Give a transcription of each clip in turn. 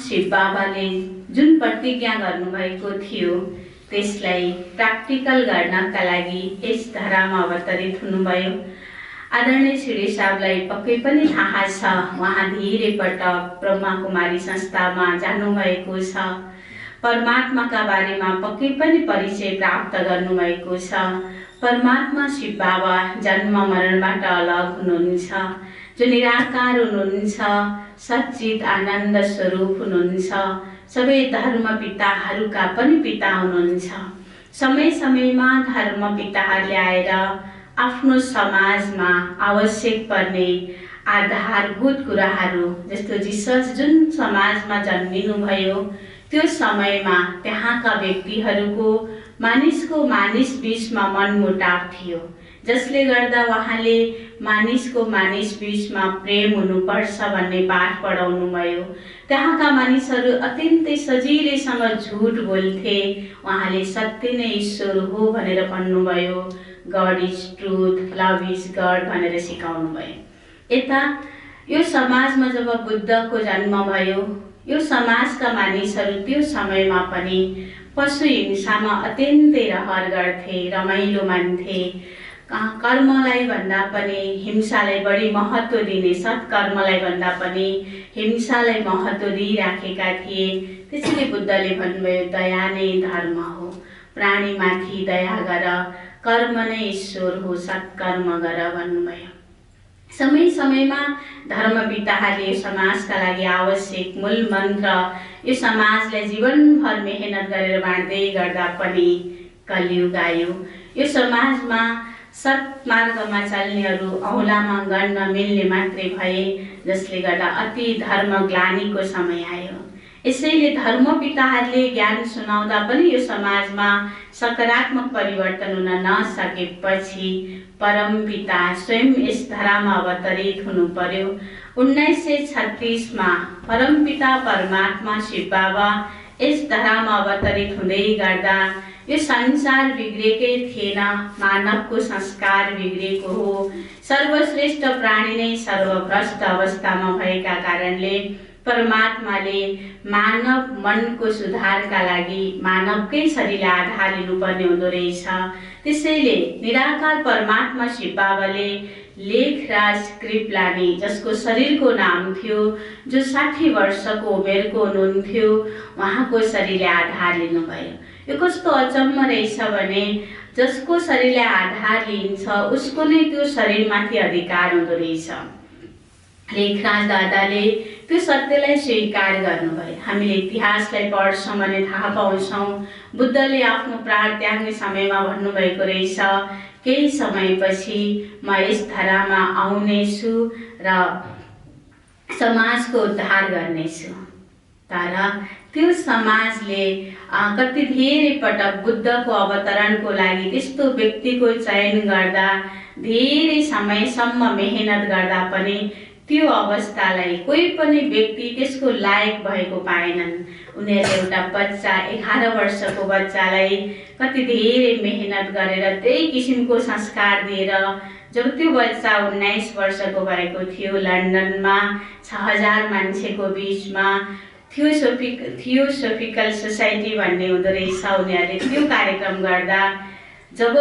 शिव बाबाले जुन प्रतिज्ञा गर्नुभएको थियो त्यसलाई प्र्याक्टिकल गर्नका लागि यस धरामा अवतरित हुनुभयो। आदरणीय श्री साहबलाई पक्कै पनि थाहा छ, उहाँ धेरै पटक ब्रह्मा कुमारी संस्थामा जानुभएको छ, परमात्माका बारेमा पक्कै पनि परिचय प्राप्त गर्नुभएको छ। परमात्मा शिव बाबा जन्म मरणबाट अलग हुनुहुन्छ, जो निराकार हुनुहुन्छ, सच्चित आनन्द स्वरूप हुनुहुन्छ, सबै धर्म पिताहरूका पनि पिता हुनुहुन्छ। समय समयमा धर्म पिताहरूले आएर आफ्नो समाजमा आवश्यक पर्ने आधारभूत कुराहरू, जस्तो जिसस जुन समाजमा जन्मिनुभयो त्यो समयमा त्यहाँका व्यक्तिहरूको मानिसको मानिस बीचमा मनमुटाव थियो, जसले गर्दा उहाँले मानिसको मानिस बीचमा प्रेम हुनुपर्छ भन्ने पाठ पढाउनु भयो। त्यहाँका मानिसहरू अत्यन्तै सजिलैसँग झुट बोल्थे, उहाँले सत्य नै ईश्वर हो भनेर भन्नुभयो। God is truth, love is God भनेर सिकाउनु भयो। यता यो समाजमा जब बुद्धको जन्म भयो, यो समाजका मानिसहरू त्यो समयमा पनि पशु हिंसामा अत्यन्तै रहर गर्थे, रमाइलो मान्थे। कर्मलाई भन्दा पनि हिंसालाई बढी महत्त्व दिने, सत्कर्मलाई भन्दा पनि हिंसालाई महत्त्व दिइराखेका थिए। त्यसैले बुद्धले भन्नुभयो, दया नै धर्म हो, प्राणीमाथि दया गर, कर्म नै ईश्वर हो, सत्कर्म गर भन्नुभयो। समय समयमा धर्म पिताहरूले समाजका लागि आवश्यक मूल मन्त्र यो समाजलाई जीवनभर मेहनत गरेर बाँड्दै गर्दा पनि कलियुग आयो। यो समाजमा सत्मार्गमा चल्नेहरू औँलामा गर्न मिल्ने मात्रै भए, जसले गर्दा अति धर्म ग्लानीको समय आयो। यसैले धर्म पिताहरूले ज्ञान सुनाउँदा पनि यो समाजमा सकारात्मक परिवर्तन हुन नसकेपछि परम पिता स्वयं यस धरामा अवतरित हुनु पर्यो। 1936 परम पिता परमात्मा शिव बाबा यस धरामा अवतरित हुँदै गर्दा यो संसार बिग्रेकै थिएन, मानवको संस्कार बिग्रेको हो। सर्वश्रेष्ठ प्राणी नै सर्वभ्रष्ट अवस्थामा भएका कारणले परमात्माले मानव मनको सुधारका लागि मानवकै शरीरलाई आधार लिनुपर्ने हुँदो रहेछ। त्यसैले निराकार परमात्मा शिव बाबाले लेखराज कृपलानी, जसको शरीरको नाम थियो, जो 60 वर्षको उमेरको हुनुहुन्थ्यो, उहाँको शरीरलाई आधार लिनुभयो। यो कस्तो अचम्म रहेछ भने जसको शरीरलाई आधार लिन्छ उसको नै त्यो शरीरमाथि अधिकार हुँदो रहेछ। लेखराज दादाले त्यो सत्यलाई स्वीकार गर्नुभयो। हामीले इतिहासलाई पढ्छौँ भने थाहा पाउँछौँ, बुद्धले आफ्नो प्राण त्याग्ने समयमा भन्नुभएको रहेछ, केही समयपछि म यस धरामा आउनेछु र समाजको उद्धार गर्नेछु। तर त्यो समाजले कति धेरै पटक बुद्धको अवतरणको लागि त्यस्तो व्यक्तिको चयन गर्दा धेरै समयसम्म मेहनत गर्दा पनि त्यो अवस्थालाई कोही पनि व्यक्ति त्यसको लायक भएको पाएनन्। उनीहरूले एउटा बच्चा, 11 वर्षको बच्चालाई कति धेरै मेहनत गरेर त्यही किसिमको संस्कार दिएर जब त्यो बच्चा 19 वर्षको भएको थियो, लन्डनमा 6000 मान्छेको बीचमा थियोसोफिकल सोसाइटी भन्ने हुँदो रहेछ, उनीहरूले त्यो कार्यक्रम गर्दा जब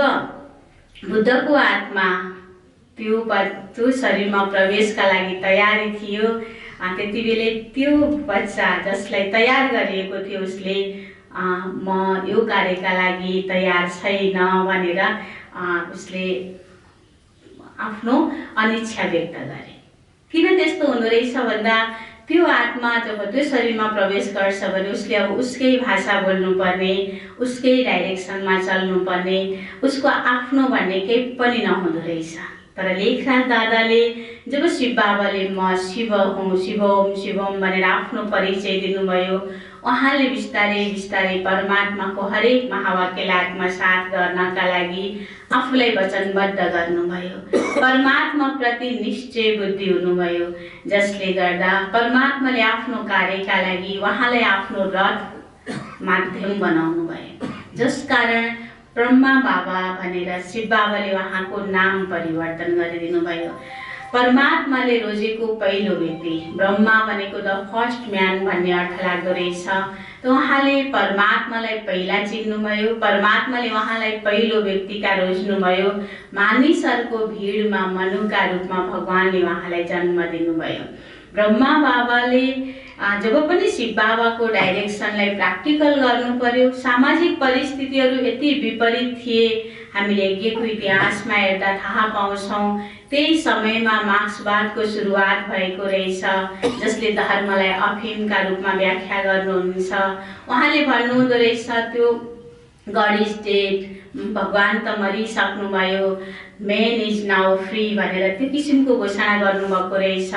बुद्धको आत्मा त्यो शरीरमा प्रवेशका लागि तयारी थियो, त्यति बेला त्यो बच्चा जसलाई तयार गरिएको थियो उसले म यो कार्यका लागि तयार छैन भनेर उसले आफ्नो अनिच्छा व्यक्त गरे। किन त्यस्तो हुँदो रहेछ भन्दा त्यो आत्मा जब त्यो शरीरमा प्रवेश गर्छ भने उसले अब उसकै भाषा बोल्नुपर्ने, उसकै डाइरेक्सनमा चल्नुपर्ने, उसको आफ्नो भन्ने केही पनि नहुँदो रहेछ। तर लेखनाथ दादाले जब शिव बाबाले म शिव हुँ, शिवम शिवम भनेर आफ्नो परिचय दिनुभयो, उहाँले बिस्तारै बिस्तारै परमात्माको हरेक महावाक्यलाई आत्मसात गर्नका लागि आफूलाई वचनबद्ध गर्नुभयो। परमात्मा प्रति निश्चय बुद्धि हुनुभयो, जसले गर्दा परमात्माले आफ्नो कार्यका लागि उहाँलाई आफ्नो रथ माध्यम बनाउनु भयो। जसकारण ब्रह्मा बाबा भनेर शिव बाबाले उहाँको नाम परिवर्तन गरिदिनु भयो। परमात्माले रोजेको पहिलो व्यक्ति, ब्रह्मा भनेको द फर्स्ट म्यान भन्ने अर्थ लाग्दो रहेछ। त उहाँले परमात्मालाई पहिला चिन्नुभयो, परमात्माले उहाँलाई पहिलो व्यक्तिका रोज्नुभयो। मानिसहरूको भिडमा मनुका रूपमा भगवानले उहाँलाई जन्म दिनुभयो। ब्रह्मा बाबाले जब पनि शिव बाबाको डाइरेक्सनलाई प्र्याक्टिकल गर्नु पर्यो, सामाजिक परिस्थितिहरू यति विपरीत थिए, हामीले यज्ञको इतिहासमा हेर्दा थाहा पाउँछौँ। त्यही समयमा मार्क्सवादको सुरुवात भएको रहेछ, जसले धर्मलाई अफिमका रूपमा व्याख्या गर्नुहुन्छ। उहाँले भन्नुहुँदो रहेछ त्यो गड इज डेड, भगवान त मरिसक्नुभयो, मेन इज नाउ फ्री भनेर त्यो किसिमको घोषणा गर्नुभएको रहेछ।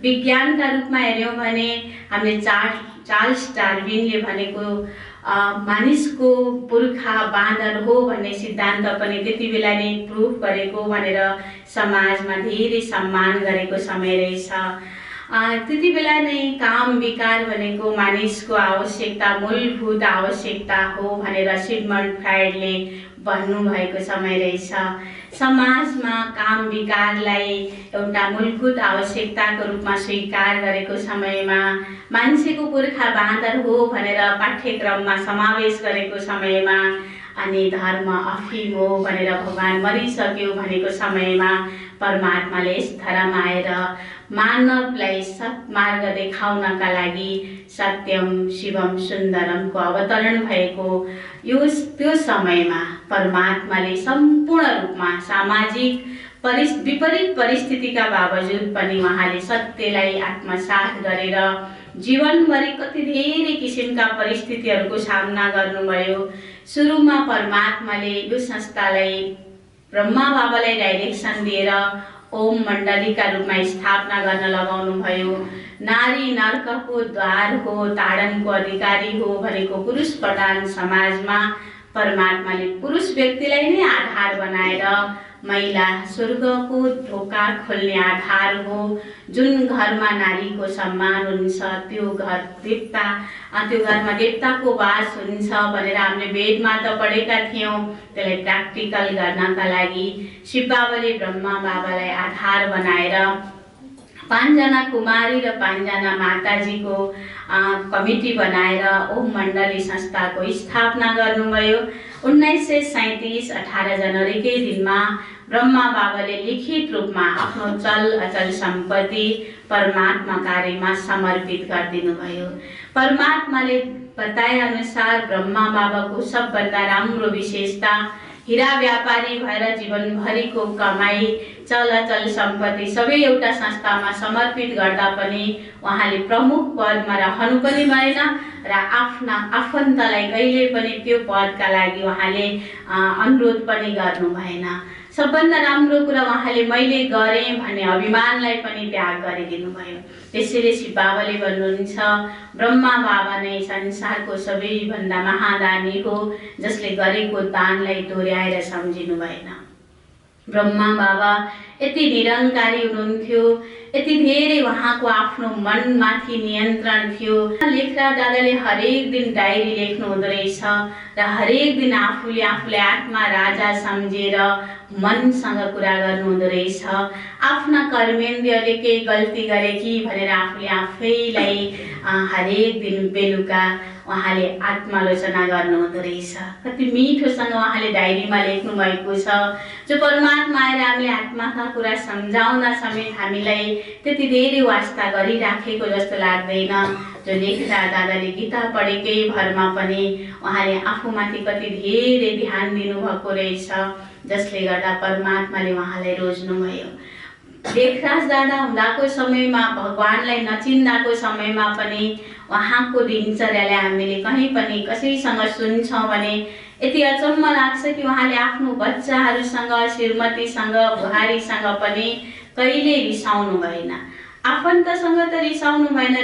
विज्ञानका रूपमा हेऱ्यौँ भने हामीले चार्ल्स डार्विनले भनेको मानिसको पुर्खा बाँदर हो भन्ने सिद्धान्त पनि त्यति बेला नै प्रुफ गरेको भनेर समाजमा धेरै सम्मान गरेको समय रहेछ। त्यति बेला नै काम विकार भनेको मानिसको आवश्यकता, मूलभूत आवश्यकता हो भनेर सिगमन्ड फ्राइडले भन्नुभएको समय रहेछ। समाजमा काम विकारलाई एउटा मूलभूत आवश्यकताको रूपमा स्वीकार गरेको समयमा मान्छेको पुर्खा बाँदर हो भनेर पाठ्यक्रममा समावेश गरेको समयमा अनि धर्म अफिम हो भनेर भगवान मरिसक्यो भनेको समयमा परमात्माले यस धरामा आएर मानवलाई सत्मार्ग देखाउनका लागि सत्यम शिवम सुन्दरमको अवतरण भएको त्यो समयमा परमात्माले सम्पूर्ण रूपमा सामाजिक विपरीत परिस्थितिका बावजुद पनि उहाँले सत्यलाई आत्मसात गरेर जीवनभरि कति धेरै किसिमका परिस्थितिहरूको सामना गर्नुभयो। सुरुमा परमात्माले यो संस्थालाई ब्रह्मा बाबालाई डाइरेक्सन दिएर ओम मण्डलीका रूपमा स्थापना गर्न लगाउनु भयो। नारी नर्कको द्वार हो, ताडनको अधिकारी हो भनेको पुरुष प्रधान समाजमा परमात्माले पुरुष व्यक्तिलाई नै आधार बनाएर महिला स्वर्गको ढोका खोल्ने आधार हो। जुन घरमा नारीको सम्मान हुन्छ त्यो घर देवता, त्यो घरमा देवताको वास हुन्छ भनेर हामीले वेदमा त पढेका थियौँ। त्यसलाई प्र्याक्टिकल गर्नका लागि शिव बाबाले ब्रह्मा बाबालाई आधार बनाएर 5 जना कुमारी र 5 जना माताजीको कमिटी बनाएर ओम मण्डली संस्थाको स्थापना गर्नुभयो। 1937 18 जनवरीकै दिनमा ब्रह्मा बाबाले लिखित रूपमा आफ्नो चल अचल सम्पत्ति परमात्मा कार्यमा समर्पित गरिदिनु भयो। परमात्माले बताए अनुसार ब्रह्मा बाबाको सबभन्दा राम्रो विशेषता हीरा व्यापारी भएर जीवनभरिको कमाई चल अचल सम्पत्ति सबै एउटा संस्थामा समर्पित गर्दा पनि उहाँले प्रमुख पदमा रहनु पनि भएन र आफ्ना आफन्तलाई कहिले पनि त्यो पदका लागि उहाँले अनुरोध पनि गर्नु भएन। सबभन्दा राम्रो कुरा उहाँले मैले गरेँ भन्ने अभिमानलाई पनि त्याग गरिदिनु भयो। त्यसैले शिव बाबाले भन्नुहुन्छ ब्रह्मा बाबा नै संसारको सबैभन्दा महादानी हो, जसले गरेको दानलाई दोहोऱ्याएर सम्झिनु भएन। ब्रह्मा बाबा यति निरङ्कारी हुनुहुन्थ्यो, यति धेरै उहाँको आफ्नो मनमाथि नियन्त्रण थियो। लेखराज दादाले हरेक दिन डायरी लेख्नु हुँदो रहेछ र हरेक दिन आफूले आत्मा राजा सम्झेर मनसँग कुरा गर्नु हुँदो रहेछ। आफ्ना कर्मेन्द्रियले केही गल्ती गरे कि भनेर आफूले आफैलाई हरेक दिन बेलुका उहाँले आत्मालोचना गर्नु हुँदो रहेछ। कति मिठोसँग उहाँले डायरीमा लेख्नु भएको छ। जो परमात्मा आएर हामीले आत्माका कुरा सम्झाउँदा समेत हामीलाई त्यति धेरै वास्ता गरिराखेको जस्तो लाग्दैन। जो लेखराज दादाले गीता पढेकै भरमा पनि उहाँले आफूमाथि कति धेरै ध्यान दिनुभएको रहेछ, जसले गर्दा परमात्माले उहाँलाई रोज्नुभयो। लेखराज दादा हुँदाको समयमा, भगवानलाई नचिन्दाको समयमा पनि उहाँको दिनचर्याले हामीले कहीँ पनि कसैसँग सुन्छौँ भने यति अचम्म लाग्छ कि उहाँले आफ्नो बच्चाहरूसँग, श्रीमतीसँग, बुहारीसँग पनि कहिले रिसाउनु भएन। आफन्तसँग त रिसाउनु भएन,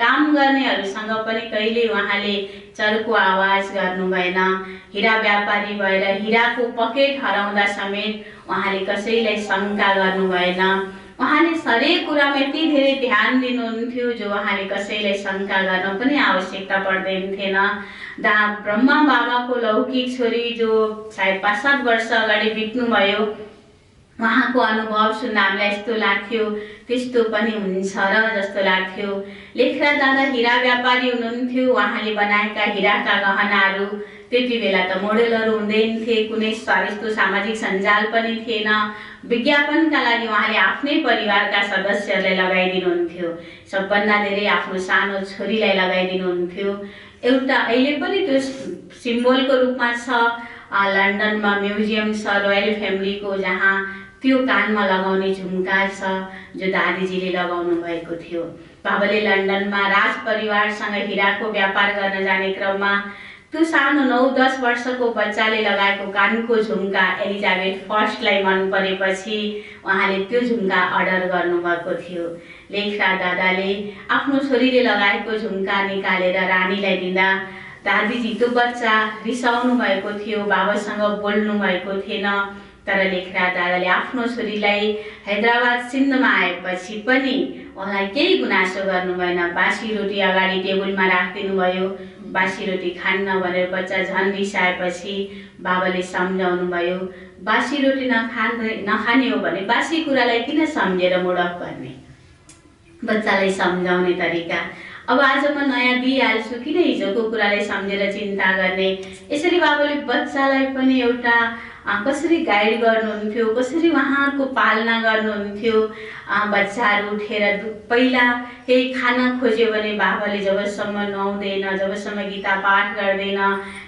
काम गर्नेहरूसँग पनि कहिले उहाँले चर्को आवाज गर्नु भएन। हीरा व्यापारी भएर हीराको पकेट हराउँदा समेत उहाँले कसैलाई शङ्का गर्नु भएन। उहाँले हरेक कुरामा यति धेरै ध्यान दिनुहुन्थ्यो जो उहाँले कसैलाई शङ्का गर्न पनि आवश्यकता पर्दैन थिएन। ब्रह्मा बाबाको लौकिक छोरी जो सायद 5-7 वर्ष अगाडि बित्नुभयो, उहाँको अनुभव सुन्दा हामीलाई यस्तो लाग्थ्यो त्यस्तो पनि हुन्छ र जस्तो लाग्थ्यो। लेखराज दादा हीरा व्यापारी हुनुहुन्थ्यो। उहाँले बनाएका हीराका गहनाहरू त्यति बेला त मोडेलहरू हुँदैन थिए, कुनै यस्तो सामाजिक सञ्जाल पनि थिएन। विज्ञापनका लागि उहाँले आफ्नै परिवारका सदस्यहरूलाई लगाइदिनुहुन्थ्यो। सबभन्दा धेरै आफ्नो सानो छोरीलाई लगाइदिनुहुन्थ्यो। एउटा अहिले पनि त्यो सिम्बोलको रूपमा छ, लन्डनमा म्युजियम छ रोयल फ्यामिलीको, जहाँ त्यो कानमा लगाउने झुम्का छ जो दादीजीले लगाउनु भएको थियो। बाबाले लन्डनमा राज परिवारसँग हीराको व्यापार गर्न जाने क्रममा त्यो सानो 9-10 वर्षको बच्चाले लगाएको कानको झुम्का एलिजाबेथ फर्स्टलाई मन परेपछि उहाँले त्यो झुम्का अर्डर गर्नुभएको थियो। लेखराज दादाले आफ्नो छोरीले लगाएको झुम्का निकालेर रानीलाई दिँदा दादीजी त्यो बच्चा रिसाउनु भएको थियो, बाबासँग बोल्नु भएको थिएन। तर लेखराज दादाले आफ्नो छोरीलाई हैदराबाद सिन्धमा आएपछि पनि उहाँलाई केही गुनासो गर्नु भएन। बासी रोटी अगाडि टेबलमा राखिदिनु भयो। बासी रोटी खान्न भनेर बच्चा झन् रिसाएपछि बाबाले सम्झाउनु भयो, बासी रोटी नखाने हो भने बासी कुरालाई किन सम्झेर मुडप गर्ने, बच्चालाई सम्झाउने तरिका। अब आज म नयाँ दिइहाल्छु, किन हिजोको कुरालाई सम्झेर चिन्ता गर्ने। यसरी बाबाले बच्चालाई पनि एउटा कसरी गाइड गर्नुहुन्थ्यो, कसरी उहाँहरूको पालना गर्नुहुन्थ्यो। बच्चाहरू उठेर पहिला केही खान खोज्यो भने बाबाले जबसम्म नुहाउँदैन, जबसम्म गीता पाठ गर्दैन,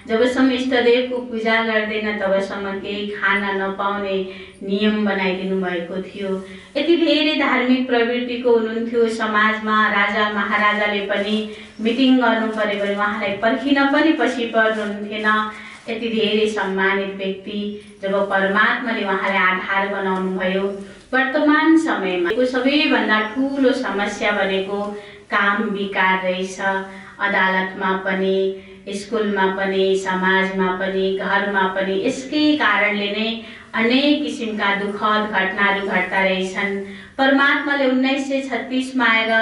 जबसम्म इष्टदेवको पूजा गर्दैन, तबसम्म केही खान नपाउने नियम बनाइदिनु भएको थियो। यति धेरै धार्मिक प्रवृत्तिको हुनुहुन्थ्यो। समाजमा राजा महाराजाले पनि मिटिङ गर्नु पर्यो भने उहाँलाई पर्खिन पनि पछि पर्नुहुन्थेन। यति धेरै सम्मानित व्यक्ति जब परमात्माले उहाँलाई आधार बनाउनु भयो। वर्तमान समयमा सबैभन्दा ठुलो समस्या भनेको काम विकार रहेछ। अदालतमा पनि, स्कुलमा पनि, समाजमा पनि, घरमा पनि यसकै कारणले नै अनेक किसिमका दुःखद घटनाहरू घट्दा रहेछन्। परमात्माले 1936 मा आएर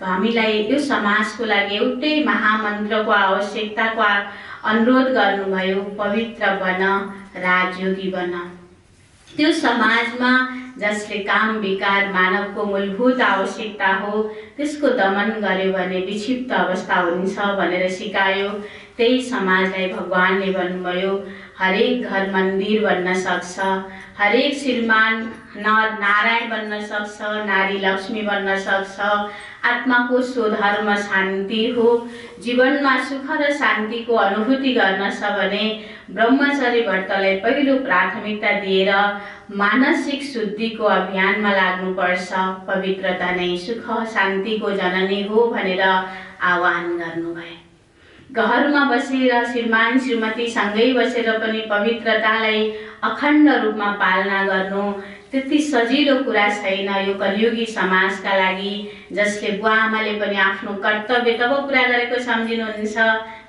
हामीलाई यो समाजको लागि एउटै महामन्त्रको आवश्यकताको अनुरोध गर्नुभयो, पवित्र बन, राजयोगी बन। त्यो समाजमा जसले काम विकार मानवको मूलभूत आवश्यकता हो त्यसको दमन गर्यो भने विक्षिप्त अवस्था हुन्छ भनेर सिकायो। त्यही समाजलाई भगवानले भन्नुभयो, हरेक घर मन्दिर बन्न सक्छ, हरेक श्रीमान नर नारायण बन्न सक्छ, नारी लक्ष्मी बन्न सक्छ। आत्माको स्वधर्म शान्ति हो। जीवनमा सुख र शान्तिको अनुभूति गर्न छ भने ब्रह्मचर्य व्रतलाई पहिलो प्राथमिकता दिएर मानसिक शुद्धिको अभियानमा लाग्नुपर्छ। पवित्रता नै सुख शान्तिको जननी हो भनेर आह्वान गर्नुभयो। घरमा बसेर श्रीमान श्रीमती सँगै बसेर पनि पवित्रतालाई अखण्ड रूपमा पालना गर्नु त्यति सजिलो कुरा छैन यो कलियुगी समाजका लागि। जसले बुवा आमाले पनि आफ्नो कर्तव्य तब पुरा गरेको सम्झिनुहुन्छ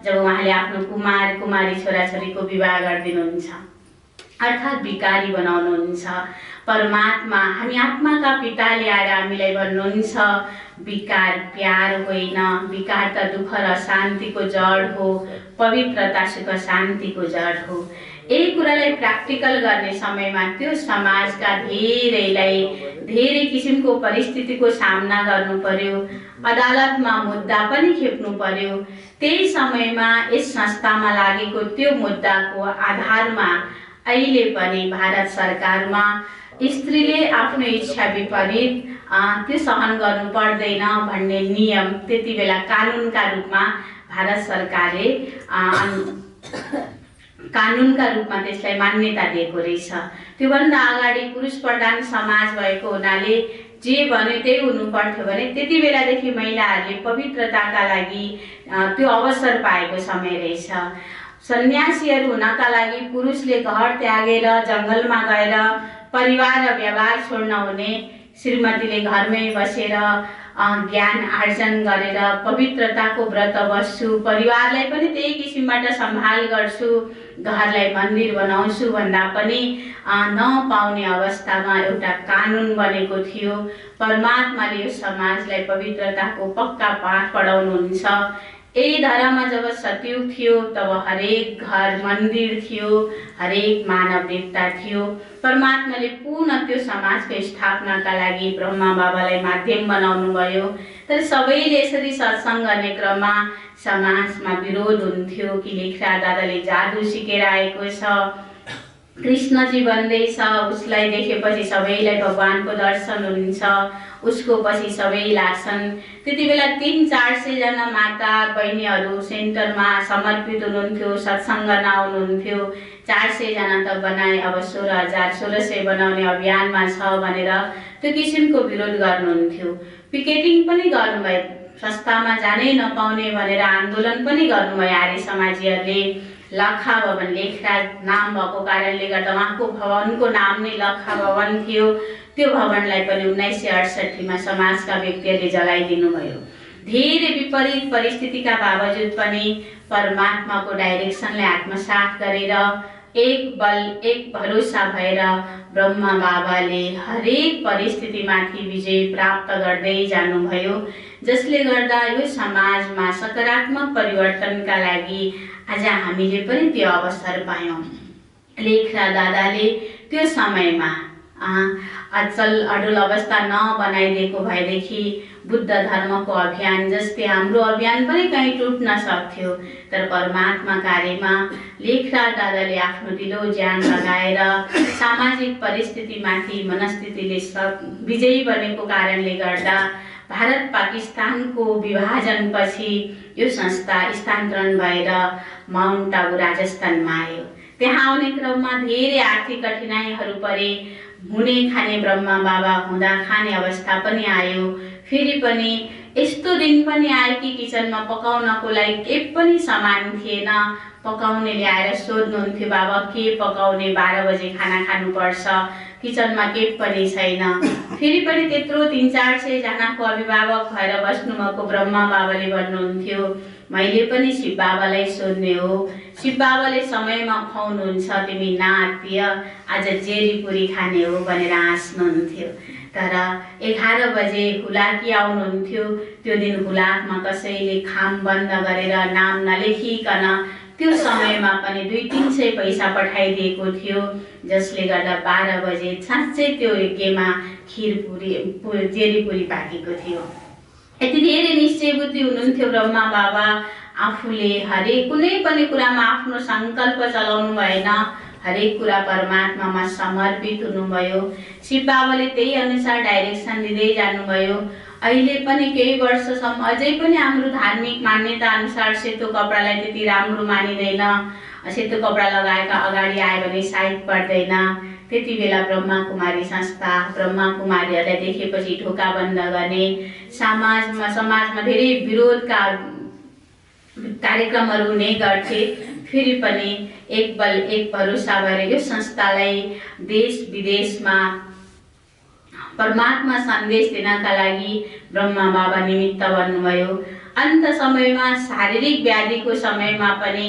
जब उहाँले आफ्नो कुमार कुमारी छोराछोरीको विवाह गरिदिनुहुन्छ, अर्थात् विकारी बनाउनुहुन्छ। परमात्मा हामी आत्माका पिताले आएर हामीलाई भन्नुहुन्छ, विकार प्यार होइन, विकार त दुःख र शान्तिको जड हो, पवित्रता सुख शान्तिको जड हो। यही कुरालाई प्र्याक्टिकल गर्ने समयमा त्यो समाजका धेरैलाई धेरै किसिमको परिस्थितिको सामना गर्नु पर्यो, अदालतमा मुद्दा पनि खेप्नु पर्यो। त्यही समयमा यस संस्थामा लागेको त्यो मुद्दाको आधारमा अहिले पनि भारत सरकारमा स्त्रीले आफ्नो इच्छा विपरीत त्यो सहन गर्नु पर्दैन भन्ने नियम त्यति बेला कानुनका रूपमा भारत सरकारले कानुनका रूपमा त्यसलाई मान्यता दिएको रहेछ। त्योभन्दा अगाडि पुरुष प्रधान समाज भएको हुनाले जे भन्यो त्यही हुनु पर्थ्यो भने त्यति बेलादेखि महिलाहरूले पवित्रताका लागि त्यो अवसर पाएको समय रहेछ। सन्यासीहरू हुनका लागि पुरुषले घर त्यागेर जङ्गलमा गएर परिवार र व्यवहार छोड्न हुने, श्रीमतीले घरमै बसेर ज्ञान आर्जन गरेर पवित्रताको व्रत बस्छु, परिवारलाई पनि त्यही किसिमबाट सम्हाल गर्छु, घरलाई मन्दिर बनाउँछु भन्दा पनि नपाउने अवस्थामा एउटा कानुन बनेको थियो। परमात्माले यो समाजलाई पवित्रताको पक्का पाठ पढाउनुहुन्छ। यही धरामा जब सतयुग थियो तब हरेक घर मन्दिर थियो, हरेक मानव देवता थियो। परमात्माले पुनः त्यो समाजको स्थापनाका लागि ब्रह्मा बाबालाई माध्यम बनाउनु भयो। तर सबैले यसरी सत्सङ्ग गर्ने क्रममा समाजमा विरोध हुन्थ्यो कि लेखरा दादाले जादु सिकेर आएको छ, कृष्णजी बन्दैछ, उसलाई देखेपछि सबैलाई भगवानको दर्शन हुन्छ, उसको पछि सबै लाग्छन्। त्यति बेला 300-400 जना माता बहिनीहरू सेन्टरमा समर्पित हुनुहुन्थ्यो, सत्सङ्ग नआउनुहुन्थ्यो। 400 जना त बनाए, अब 16,000-1600 बनाउने अभियानमा छ भनेर त्यो किसिमको विरोध गर्नुहुन्थ्यो। पिकेटिङ पनि गर्नुभयो, संस्थामा जानै नपाउने भनेर आन्दोलन पनि गर्नुभयो आर्य समाजीहरूले। लखा भवन लेखरा नाम भएको कारणले गर्दा उहाँको भवनको नाम नै लखा भवन थियो। त्यो भवनलाई पनि 1968 मा समाजका व्यक्तिहरूले जलाइदिनु भयो। धेरै विपरीत परिस्थितिका बावजुद पनि परमात्माको डाइरेक्सनलाई आत्मसात गरेर एक बल एक भरोसा भएर ब्रह्मा बाबाले हरेक परिस्थितिमाथि विजय प्राप्त गर्दै जानुभयो, जसले गर्दा यो समाजमा सकारात्मक परिवर्तनका लागि आज हामीले पनि त्यो अवसर पायौँ। लेखरा दादाले त्यो समयमा अचल अडुल अवस्था नबनाइदिएको भएदेखि बुद्ध धर्मको अभियान जस्तै हाम्रो अभियान पनि कहीँ टुट्न सक्थ्यो। तर परमात्मा कार्यमा लेखरा दादाले आफ्नो दिलो ज्यान लगाएर सामाजिक परिस्थितिमाथि मनस्थितिले विजयी बनेको कारणले गर्दा भारत पाकिस्तानको विभाजनपछि यो संस्था स्थानान्तरण भएर माउन्ट आबु राजस्थानमा आयो। त्यहाँ आउने क्रममा धेरै आर्थिक कठिनाइहरू परे। हुने खाने ब्रह्मा बाबा हुँदा खाने अवस्था पनि आयो। फेरि पनि यस्तो दिन पनि आयो कि किचनमा पकाउनको लागि केही पनि सामान थिएन। पकाउने ल्याएर सोध्नुहुन्थ्यो, बाबा के पकाउने, 12 बजे खाना खानुपर्छ, किचनमा केही पनि छैन। फेरि पनि त्यत्रो 300-400 जनाको अभिभावक भएर बस्नुभएको ब्रह्मा बाबाले भन्नुहुन्थ्यो, मैले पनि शिव बाबालाई सोध्ने हो, शिव बाबाले समयमा खुवाउनुहुन्छ, तिमी नातिय आज जेरीपुरी खाने हो भनेर हाँस्नुहुन्थ्यो। तर 11 बजे हुलाकी आउनुहुन्थ्यो। त्यो दिन हुलाकमा कसैले खाम बन्द गरेर नाम नलेखिकन त्यो समयमा पनि 200-300 पैसा पठाइदिएको थियो, जसले गर्दा 12 बजे साँच्चै त्यो यज्ञमा खिरपुरी जेरीपुरी पाकेको थियो। यति धेरै निश्चय बुद्धि हुनुहुन्थ्यो ब्रह्मा बाबा। आफूले हरेक कुनै पनि कुरामा आफ्नो सङ्कल्प चलाउनु भएन, हरेक कुरा परमात्मामा समर्पित हुनुभयो। शिव बाबाले त्यही अनुसार डाइरेक्सन दिँदै जानुभयो। अहिले पनि केही वर्षसम्म अझै पनि हाम्रो धार्मिक मान्यता अनुसार सेतो कपडालाई त्यति राम्रो मानिँदैन। सेतो कपडा लगाएका अगाडि आयो भने साइड पर्दैन। त्यति बेला ब्रह्मा कुमारी संस्था ब्रह्मा कुमारीहरूलाई देखेपछि ढोका बन्द गर्ने, समाजमा धेरै विरोधका कार्यक्रमहरू हुने गर्थे। फेरि पनि एक बल एक भरोसा भएर यो संस्थालाई देश विदेशमा परमात्मा सन्देश दिनका लागि ब्रह्मा बाबा निमित्त बन्नुभयो। अन्त समयमा शारीरिक व्याधिको समयमा पनि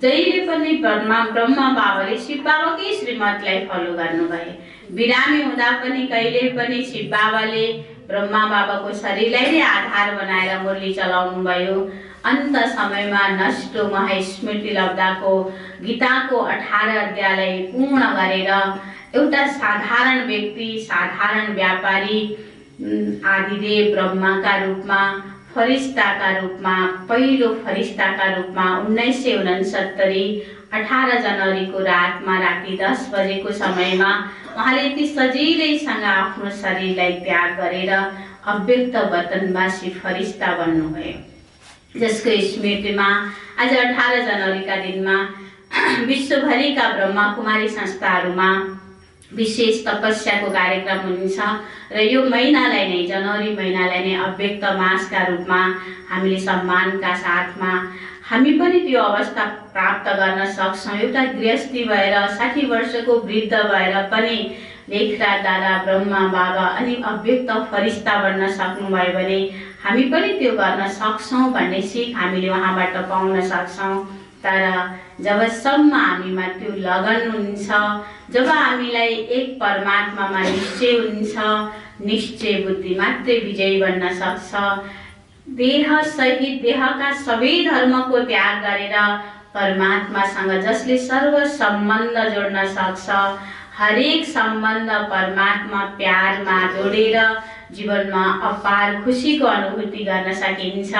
जहिले पनि ब्रह्मा बाबाले शिव बाबाकै श्रीमतलाई फलो गर्नुभयो। बिरामी हुँदा पनि कहिले पनि शिव बाबाले ब्रह्मा बाबाको शरीरलाई नै आधार बनाएर मुरली चलाउनु भयो। अन्त समयमा नष्ट महास्मृति लब्धाको गीताको 18 अध्यायलाई पूर्ण गरेर एउटा साधारण व्यक्ति, साधारण व्यापारी आदिदेव ब्रह्माका रूपमा, फरिस्ताका रूपमा, पहिलो फरिस्ताका रूपमा 1969 18 जनवरीको रातमा राति 10 बजेको समयमा उहाँले यति सजिलैसँग आफ्नो शरीरलाई त्याग गरेर अव्यक्त वतनवासी फरिस्ता बन्नुभयो, जसको स्मृतिमा आज 18 जनवरीका दिनमा विश्वभरिका ब्रह्मकुमारी संस्थाहरूमा विशेष तपस्याको कार्यक्रम हुनेछ र यो महिनालाई नै जनवरी महिनालाई नै अव्यक्त मासका रूपमा हामीले सम्मानका साथमा हामी पनि त्यो अवस्था प्राप्त गर्न सक्छौँ। एउटा गृहस्थी भएर 60 वर्षको वृद्ध भएर पनि लेखराज दादा ब्रह्मा बाबा अनि अव्यक्त फरिस्ता बन्न सक्नुभयो भने हामी पनि त्यो गर्न सक्छौँ भन्ने सिक हामीले उहाँबाट पाउन सक्छौँ। तर जबसम्म हामीमा त्यो लगन हुन्छ, जब हामीलाई एक परमात्मामा निश्चय हुन्छ, निश्चय बुद्धि मात्रै विजयी बन्न सक्छ। देह सहित देहका सबै धर्मको त्याग गरेर परमात्मासँग जसले सर्व सम्बन्ध जोड्न सक्छ, हरेक सम्बन्ध परमात्मा प्यारमा जोडेर जीवनमा अपार खुसीको अनुभूति गर्न सकिन्छ।